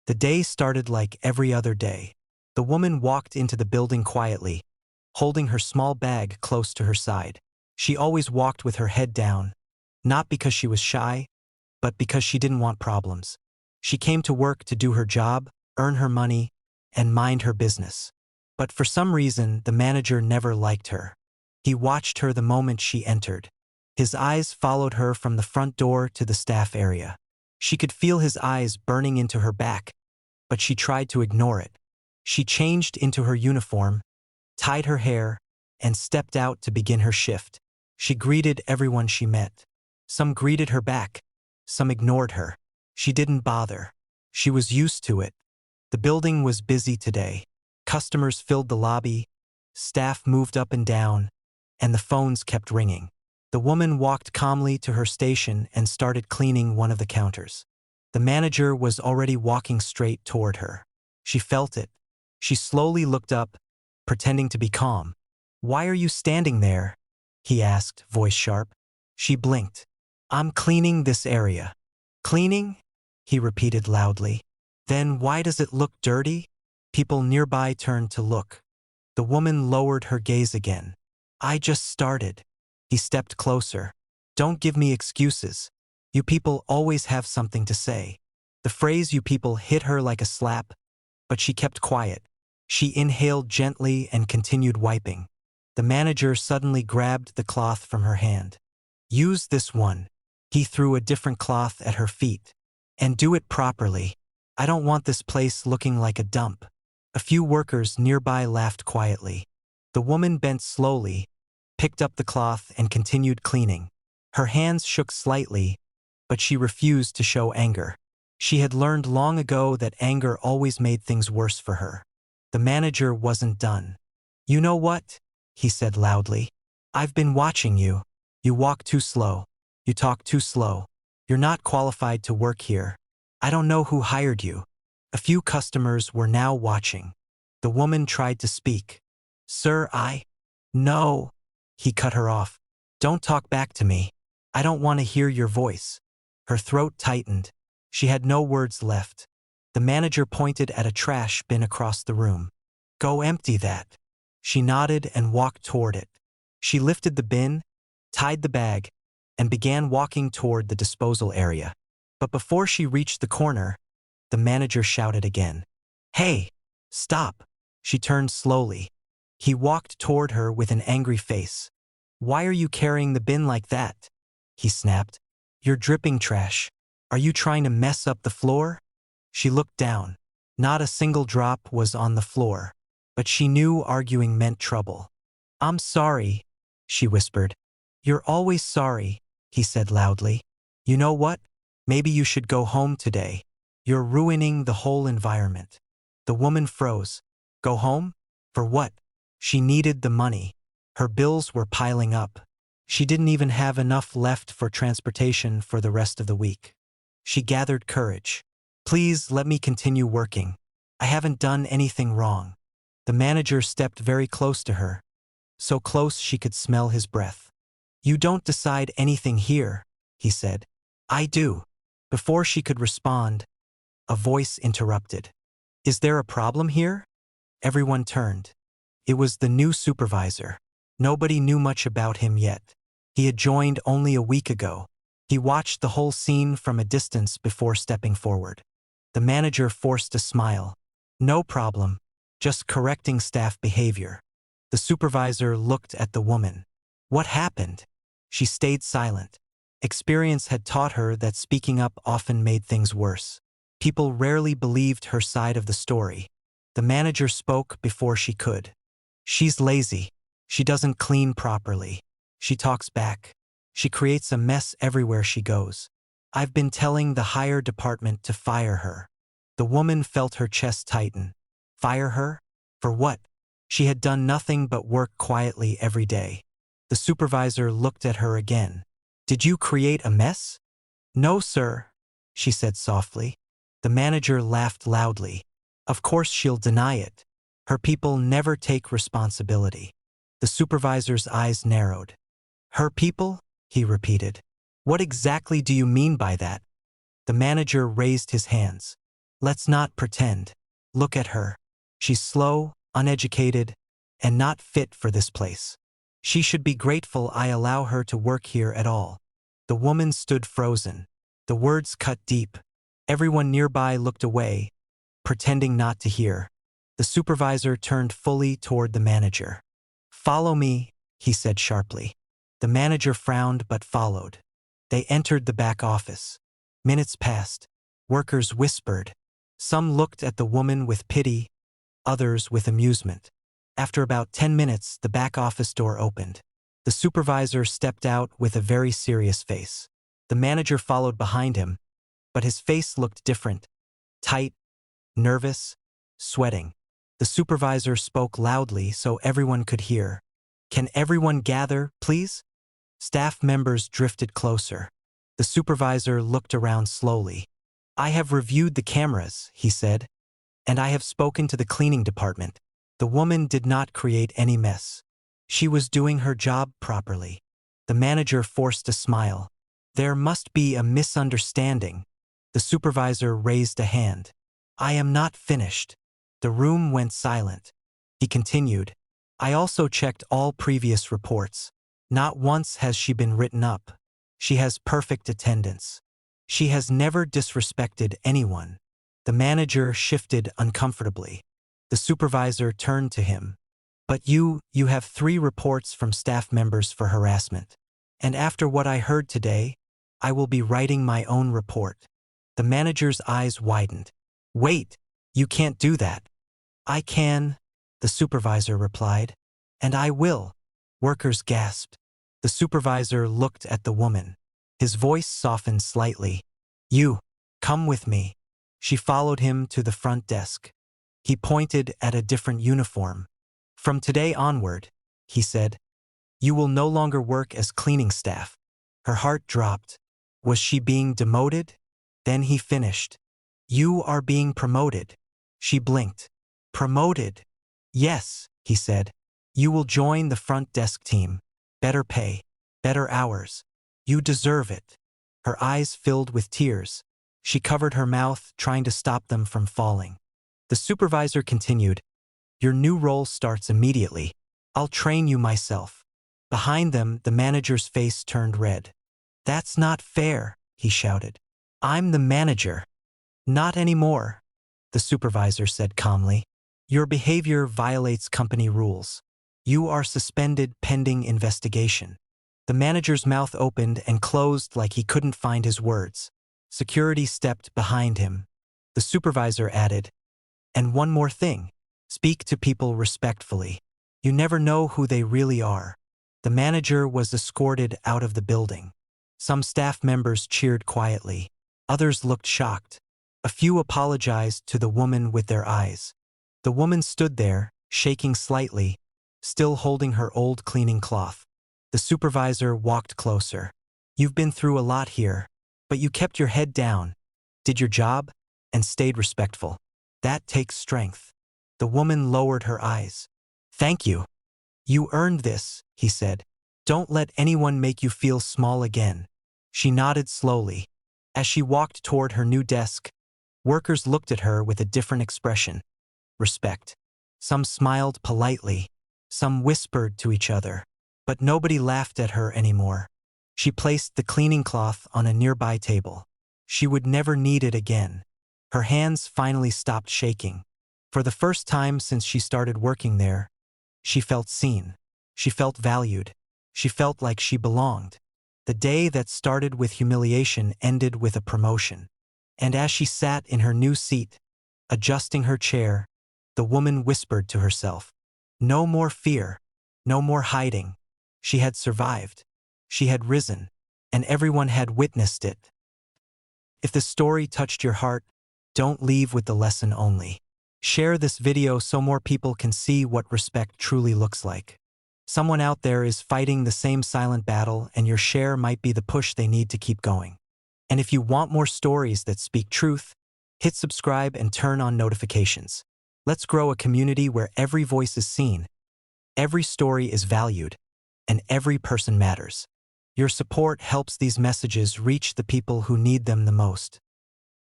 The day started like every other day. The woman walked into the building quietly, holding her small bag close to her side. She always walked with her head down, not because she was shy, but because she didn't want problems. She came to work to do her job, earn her money, and mind her business. But for some reason, the manager never liked her. He watched her the moment she entered. His eyes followed her from the front door to the staff area. She could feel his eyes burning into her back, but she tried to ignore it. She changed into her uniform, tied her hair, and stepped out to begin her shift. She greeted everyone she met. Some greeted her back, some ignored her. She didn't bother. She was used to it. The building was busy today. Customers filled the lobby, staff moved up and down, and the phones kept ringing. The woman walked calmly to her station and started cleaning one of the counters. The manager was already walking straight toward her. She felt it. She slowly looked up, pretending to be calm. "Why are you standing there?" he asked, voice sharp. She blinked. "I'm cleaning this area." "Cleaning?" he repeated loudly. "Then why does it look dirty?" People nearby turned to look. The woman lowered her gaze again. "I just started." He stepped closer. "Don't give me excuses. You people always have something to say." The phrase "you people" hit her like a slap, but she kept quiet. She inhaled gently and continued wiping. The manager suddenly grabbed the cloth from her hand. "Use this one." He threw a different cloth at her feet. "And do it properly. I don't want this place looking like a dump." A few workers nearby laughed quietly. The woman bent slowly, picked up the cloth, and continued cleaning. Her hands shook slightly, but she refused to show anger. She had learned long ago that anger always made things worse for her. The manager wasn't done. "You know what?" he said loudly. "I've been watching you. You walk too slow. You talk too slow. You're not qualified to work here. I don't know who hired you." A few customers were now watching. The woman tried to speak. "Sir, No." He cut her off. "Don't talk back to me. I don't want to hear your voice." Her throat tightened. She had no words left. The manager pointed at a trash bin across the room. "Go empty that." She nodded and walked toward it. She lifted the bin, tied the bag, and began walking toward the disposal area. But before she reached the corner, the manager shouted again. "Hey, stop!" She turned slowly. He walked toward her with an angry face. "Why are you carrying the bin like that?" he snapped. "You're dripping trash. Are you trying to mess up the floor?" She looked down. Not a single drop was on the floor, but she knew arguing meant trouble. "I'm sorry," she whispered. "You're always sorry," he said loudly. "You know what? Maybe you should go home today. You're ruining the whole environment." The woman froze. Go home? For what? She needed the money. Her bills were piling up. She didn't even have enough left for transportation for the rest of the week. She gathered courage. "Please let me continue working. I haven't done anything wrong." The manager stepped very close to her, so close she could smell his breath. "You don't decide anything here," he said. "I do." Before she could respond, a voice interrupted. "Is there a problem here?" Everyone turned. It was the new supervisor. Nobody knew much about him yet. He had joined only a week ago. He watched the whole scene from a distance before stepping forward. The manager forced a smile. "No problem. Just correcting staff behavior." The supervisor looked at the woman. "What happened?" She stayed silent. Experience had taught her that speaking up often made things worse. People rarely believed her side of the story. The manager spoke before she could. "She's lazy. She doesn't clean properly. She talks back. She creates a mess everywhere she goes. I've been telling the hire department to fire her." The woman felt her chest tighten. Fire her? For what? She had done nothing but work quietly every day. The supervisor looked at her again. "Did you create a mess?" "No, sir," she said softly. The manager laughed loudly. "Of course she'll deny it. Her people never take responsibility." The supervisor's eyes narrowed. "Her people?" he repeated. "What exactly do you mean by that?" The manager raised his hands. Let's not pretend. Look at her. She's slow, uneducated, and not fit for this place. She should be grateful I allow her to work here at all." The woman stood frozen. The words cut deep. Everyone nearby looked away, pretending not to hear. The supervisor turned fully toward the manager. "Follow me," he said sharply. The manager frowned but followed. They entered the back office. Minutes passed. Workers whispered. Some looked at the woman with pity, others with amusement. After about 10 minutes, the back office door opened. The supervisor stepped out with a very serious face. The manager followed behind him, but his face looked different. Tight, nervous, sweating. The supervisor spoke loudly so everyone could hear. "Can everyone gather, please?" Staff members drifted closer. The supervisor looked around slowly. "I have reviewed the cameras," he said, "and I have spoken to the cleaning department." The woman did not create any mess. She was doing her job properly. The manager forced a smile. "There must be a misunderstanding." The supervisor raised a hand. "I am not finished." The room went silent. He continued, "I also checked all previous reports. Not once has she been written up. She has perfect attendance. She has never disrespected anyone." The manager shifted uncomfortably. The supervisor turned to him. "But you have 3 reports from staff members for harassment. And after what I heard today, I will be writing my own report." The manager's eyes widened. "Wait, you can't do that." "I can," the supervisor replied. "And I will." Workers gasped. The supervisor looked at the woman. His voice softened slightly. "You, come with me." She followed him to the front desk. He pointed at a different uniform. "From today onward," he said, "you will no longer work as cleaning staff." Her heart dropped. Was she being demoted? Then he finished. "You are being promoted." She blinked. "Promoted?" "Yes," he said. "You will join the front desk team. Better pay, better hours. You deserve it." Her eyes filled with tears. She covered her mouth, trying to stop them from falling. The supervisor continued, "Your new role starts immediately. I'll train you myself." Behind them, the manager's face turned red. "That's not fair," he shouted. "I'm the manager." "Not anymore," the supervisor said calmly. "Your behavior violates company rules. You are suspended pending investigation." The manager's mouth opened and closed like he couldn't find his words. Security stepped behind him. The supervisor added, "And one more thing. Speak to people respectfully. You never know who they really are." The manager was escorted out of the building. Some staff members cheered quietly. Others looked shocked. A few apologized to the woman with their eyes. The woman stood there, shaking slightly, still holding her old cleaning cloth. The supervisor walked closer. "You've been through a lot here, but you kept your head down, did your job, and stayed respectful. That takes strength." The woman lowered her eyes. "Thank you. You earned this," he said. "Don't let anyone make you feel small again." She nodded slowly. As she walked toward her new desk, workers looked at her with a different expression. Respect. Some smiled politely. Some whispered to each other. But nobody laughed at her anymore. She placed the cleaning cloth on a nearby table. She would never need it again. Her hands finally stopped shaking. For the first time since she started working there, she felt seen. She felt valued. She felt like she belonged. The day that started with humiliation ended with a promotion. And as she sat in her new seat, adjusting her chair, the woman whispered to herself, "No more fear, no more hiding." She had survived. She had risen, and everyone had witnessed it. If the story touched your heart, don't leave with the lesson only. Share this video so more people can see what respect truly looks like. Someone out there is fighting the same silent battle, and your share might be the push they need to keep going. And if you want more stories that speak truth, hit subscribe and turn on notifications. Let's grow a community where every voice is seen, every story is valued, and every person matters. Your support helps these messages reach the people who need them the most.